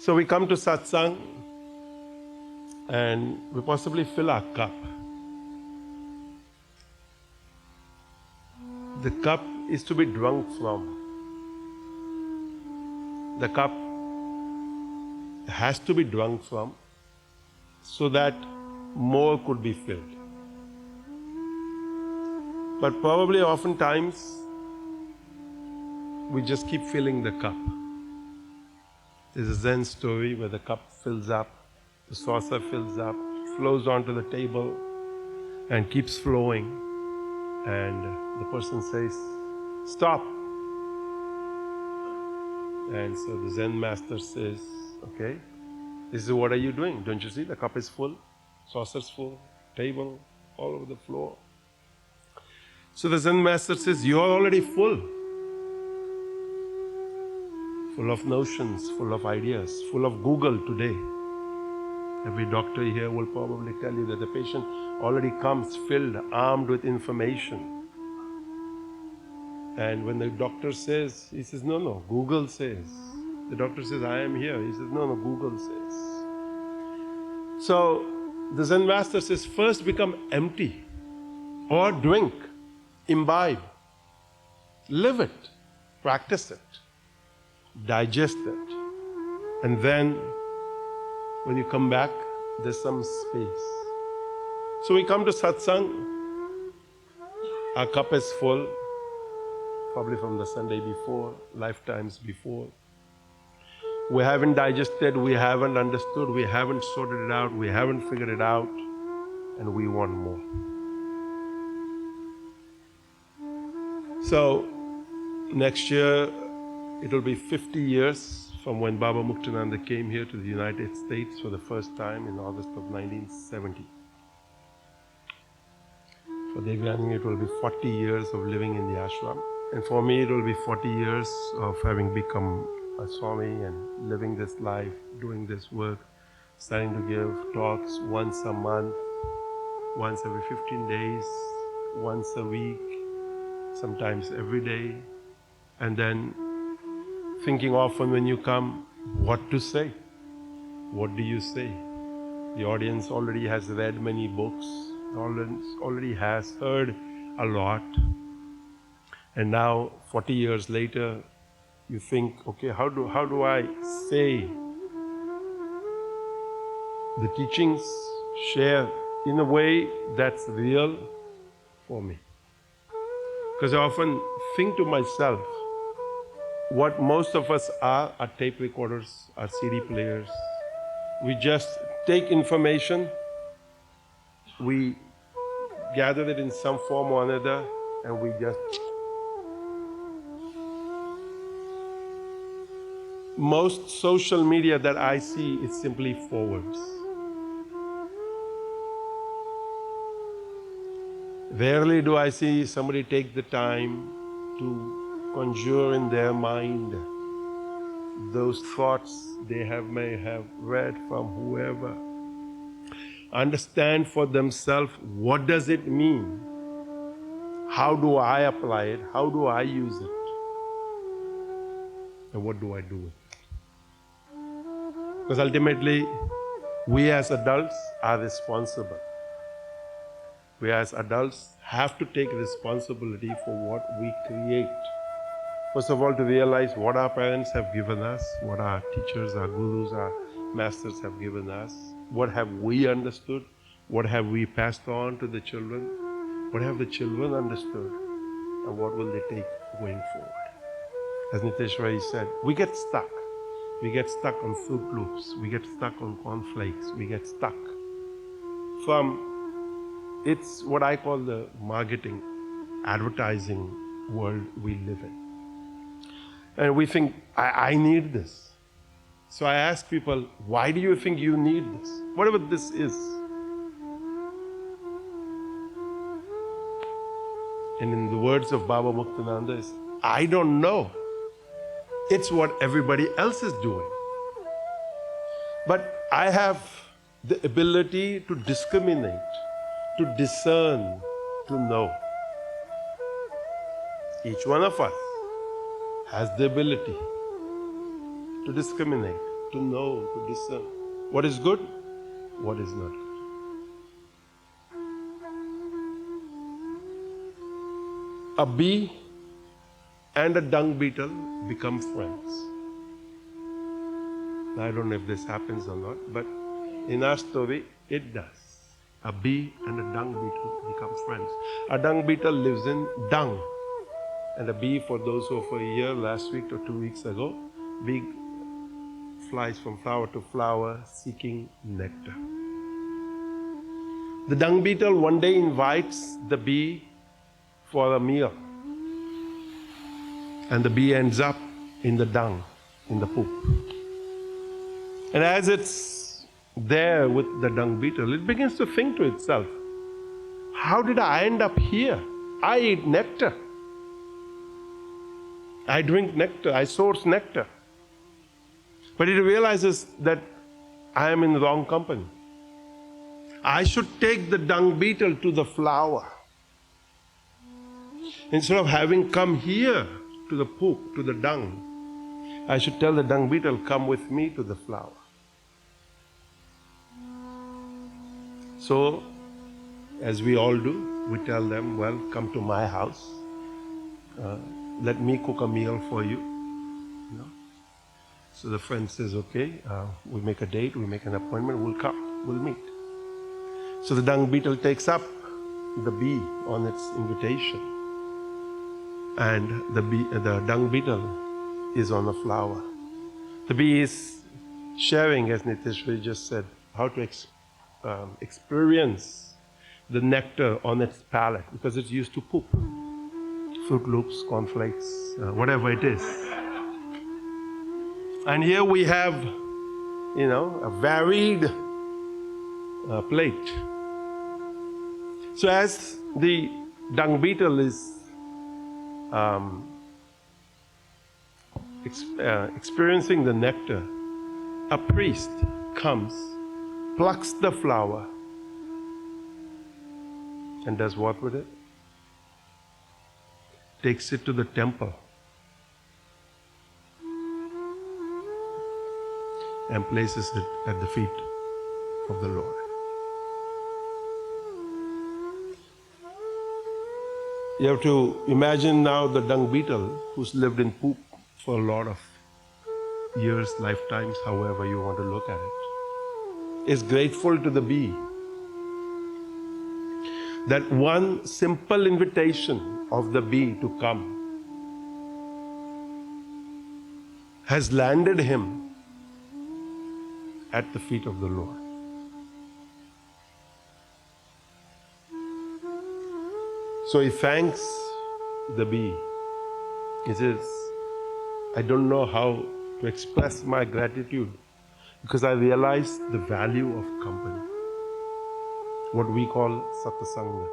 So we come to satsang and we possibly fill our cup. The cup is to be drunk from. The cup has to be drunk from so that more could be filled. But probably oftentimes we just keep filling the cup. There's a Zen story where the cup fills up, the saucer fills up, flows onto the table and keeps flowing. And the person says, "Stop." And so the Zen master says, "Okay, this is what are you doing? Don't you see the cup is full, saucer's full, table all over the floor." So the Zen master says, "You're already full of notions, full of ideas, full of Google today." Every doctor here will probably tell you that the patient already comes filled, armed with information. And when the doctor says, he says, no, Google says. The doctor says, "I am here." He says, no, Google says. So the Zen master says, first become empty or drink, imbibe, live it, practice it, digest it. And then when you come back, there's some space. So we come to satsang, our cup is full, probably from the Sunday before, lifetimes before. We haven't digested, we haven't understood, we haven't sorted it out, we haven't figured it out, and we want more. So next year, it will be 50 years from when Baba Muktananda came here to the United States for the first time in August of 1970. For Devyani, it will be 40 years of living in the ashram. And for me, it will be 40 years of having become a Swami and living this life, doing this work, starting to give talks once a month, once every 15 days, once a week, sometimes every day. And then thinking often when you come, what to say? What do you say? The audience already has read many books, the audience already has heard a lot. And now, 40 years later, you think, okay, how do I say the teachings, share in a way that's real for me? Because I often think to myself, what most of us are tape recorders, are CD players. We just take information, we gather it in some form or another, and we just... Most social media that I see is simply forwards. Rarely do I see somebody take the time to conjure in their mind those thoughts they may have read from whoever. Understand for themselves, what does it mean? How do I apply it? How do I use it? And what do I do with it? Because ultimately, we as adults are responsible. We as adults have to take responsibility for what we create. First of all, to realize what our parents have given us, what our teachers, our gurus, our masters have given us, what have we understood, what have we passed on to the children, what have the children understood, and what will they take going forward. As Niteshwari said, we get stuck. We get stuck on Fruit Loops, we get stuck on cornflakes, we get stuck from, it's what I call the marketing, advertising world we live in. And we think, I need this. So I ask people, why do you think you need this? Whatever this is. And in the words of Baba Muktananda is, I don't know. It's what everybody else is doing. But I have the ability to discriminate, to discern, to know. Each one of us has the ability to discriminate, to know, to discern what is good, what is not good. A bee and a dung beetle become friends. I don't know if this happens or not, but in our story, it does. A bee and a dung beetle become friends. A dung beetle lives in dung. And a bee, for those who were here last week or 2 weeks ago, bee flies from flower to flower seeking nectar. The dung beetle one day invites the bee for a meal. And the bee ends up in the dung, in the poop. And as it's there with the dung beetle, it begins to think to itself, how did I end up here? I eat nectar. I drink nectar. I source nectar. But it realizes that I am in the wrong company. I should take the dung beetle to the flower. Instead of having come here to the poop, to the dung, I should tell the dung beetle, come with me to the flower. So, as we all do, we tell them, well, come to my house. Let me cook a meal for you. So the friend says, okay, we make a date, we make an appointment, we'll come, we'll meet. So the dung beetle takes up the bee on its invitation. And the dung beetle is on a flower. The bee is sharing, as Niteshwari just said, how to experience the nectar on its palate, because it's used to poop. Fruit Loops, cornflakes, whatever it is. And here we have, a varied plate. So as the dung beetle is experiencing the nectar, a priest comes, plucks the flower, and does what with it? Takes it to the temple and places it at the feet of the Lord. You have to imagine now the dung beetle who's lived in poop for a lot of years, lifetimes, however you want to look at it, is grateful to the bee that one simple invitation of the bee to come has landed him at the feet of the Lord. So he thanks the bee. He says, I don't know how to express my gratitude because I realize the value of company. What we call satsanga.